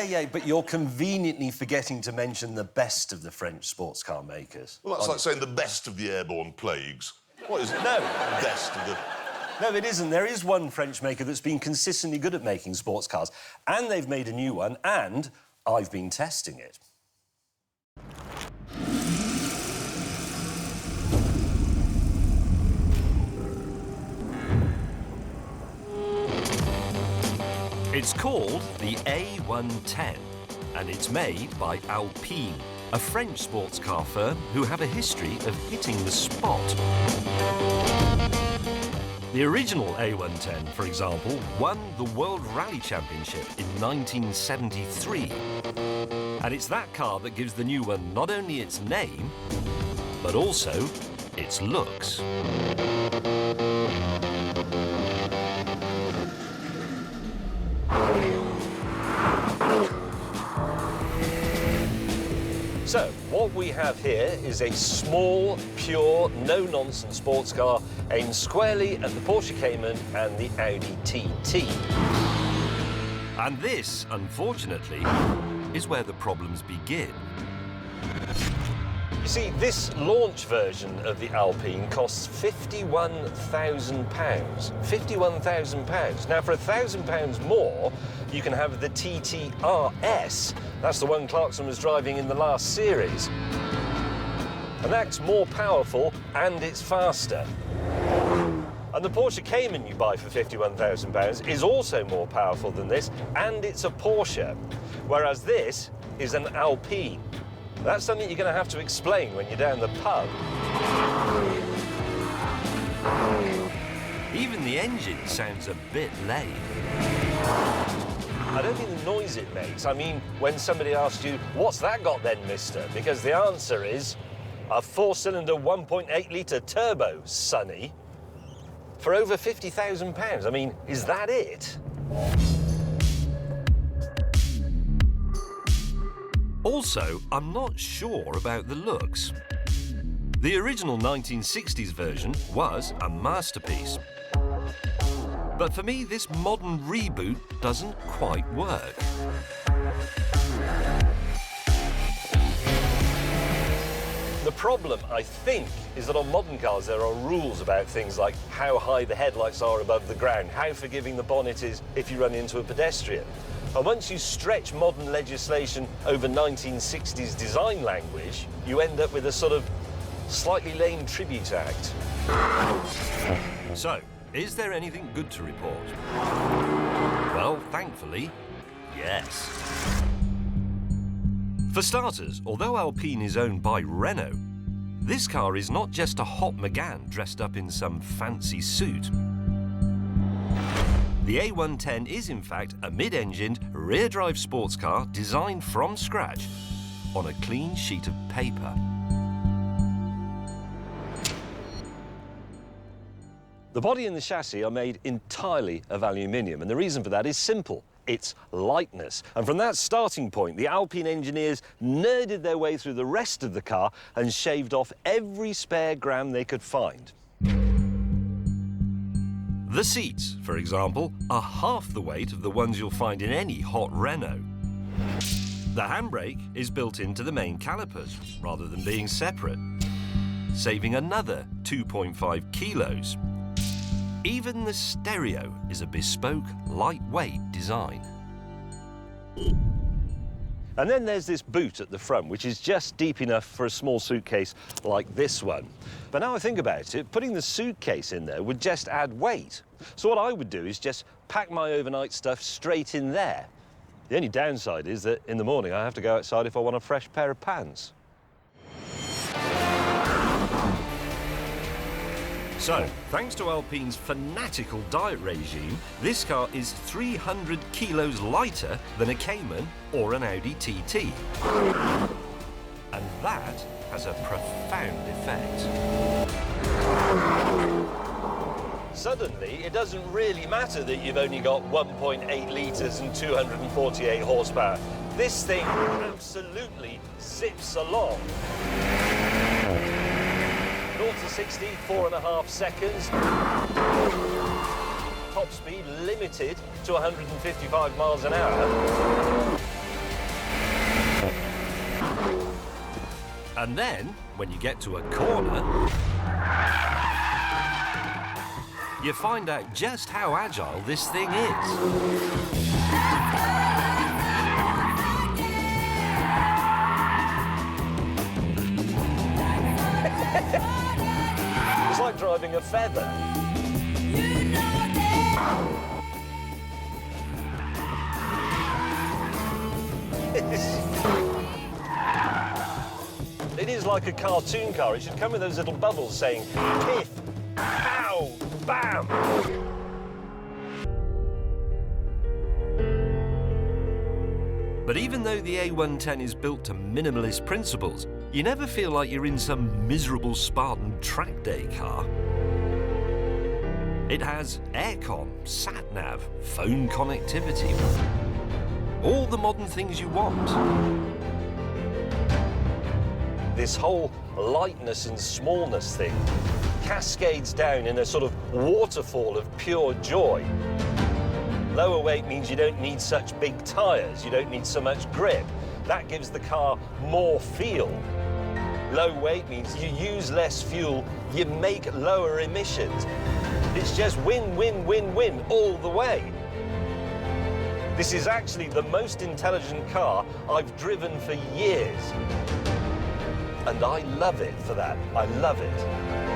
Yeah, but you're conveniently forgetting to mention the best of the French sports car makers. Well, that's like saying the best of the airborne plagues. What is it? No. Best of the... No, it isn't. There is one French maker that's been consistently good at making sports cars, and they've made a new one, and I've been testing it. It's called the A110, and it's made by Alpine, a French sports car firm who have a history of hitting the spot. The original A110, for example, won the World Rally Championship in 1973. And it's that car that gives the new one not only its name, but also its looks. So, what we have here is a small, pure, no-nonsense sports car aimed squarely at the Porsche Cayman and the Audi TT. And this, unfortunately, is where the problems begin. You see, this launch version of the Alpine costs £51,000. £51,000. Now, for £1,000 more, you can have the TT-RS. That's the one Clarkson was driving in the last series. And that's more powerful and it's faster. And the Porsche Cayman you buy for £51,000 is also more powerful than this, and it's a Porsche, whereas this is an Alpine. That's something you're going to have to explain when you're down the pub. Even the engine sounds a bit lame. I don't mean the noise it makes. I mean when somebody asks you, what's that got then, mister? Because the answer is a 4-cylinder 1.8-litre turbo, sonny, for over £50,000. I mean, is that it? Also, I'm not sure about the looks. The original 1960s version was a masterpiece. But for me, this modern reboot doesn't quite work. The problem, I think, is that on modern cars there are rules about things like how high the headlights are above the ground, how forgiving the bonnet is if you run into a pedestrian. And once you stretch modern legislation over 1960s design language, you end up with a sort of slightly lame tribute act. So, is there anything good to report? Well, thankfully, yes. For starters, although Alpine is owned by Renault, this car is not just a hot Megane dressed up in some fancy suit. The A110 is, in fact, a mid-engined, rear-drive sports car designed from scratch on a clean sheet of paper. The body and the chassis are made entirely of aluminium, and the reason for that is simple. It's lightness. And from that starting point, the Alpine engineers nerded their way through the rest of the car and shaved off every spare gram they could find. The seats, for example, are half the weight of the ones you'll find in any hot Renault. The handbrake is built into the main calipers, rather than being separate, saving another 2.5 kilos. Even the stereo is a bespoke, lightweight design. And then there's this boot at the front, which is just deep enough for a small suitcase like this one. But now I think about it, putting the suitcase in there would just add weight. So what I would do is just pack my overnight stuff straight in there. The only downside is that in the morning I have to go outside if I want a fresh pair of pants. So, thanks to Alpine's fanatical diet regime, this car is 300 kilos lighter than a Cayman or an Audi TT. And that has a profound effect. Suddenly, it doesn't really matter that you've only got 1.8 litres and 248 horsepower. This thing absolutely zips along. 0 to 60, 4.5 seconds. Top speed limited to 155 miles an hour. And then, when you get to a corner, you find out just how agile this thing is. It's like driving a feather. It is like a cartoon car. It should come with those little bubbles saying piff, pow, bam. But even though the A110 is built to minimalist principles, you never feel like you're in some miserable Spartan track day car. It has aircon, sat-nav, phone connectivity, all the modern things you want. This whole lightness and smallness thing cascades down in a sort of waterfall of pure joy. Lower weight means you don't need such big tyres, you don't need so much grip. That gives the car more feel. Low weight means you use less fuel, you make lower emissions. It's just win, win, win, win all the way. This is actually the most intelligent car I've driven for years. And I love it for that. I love it.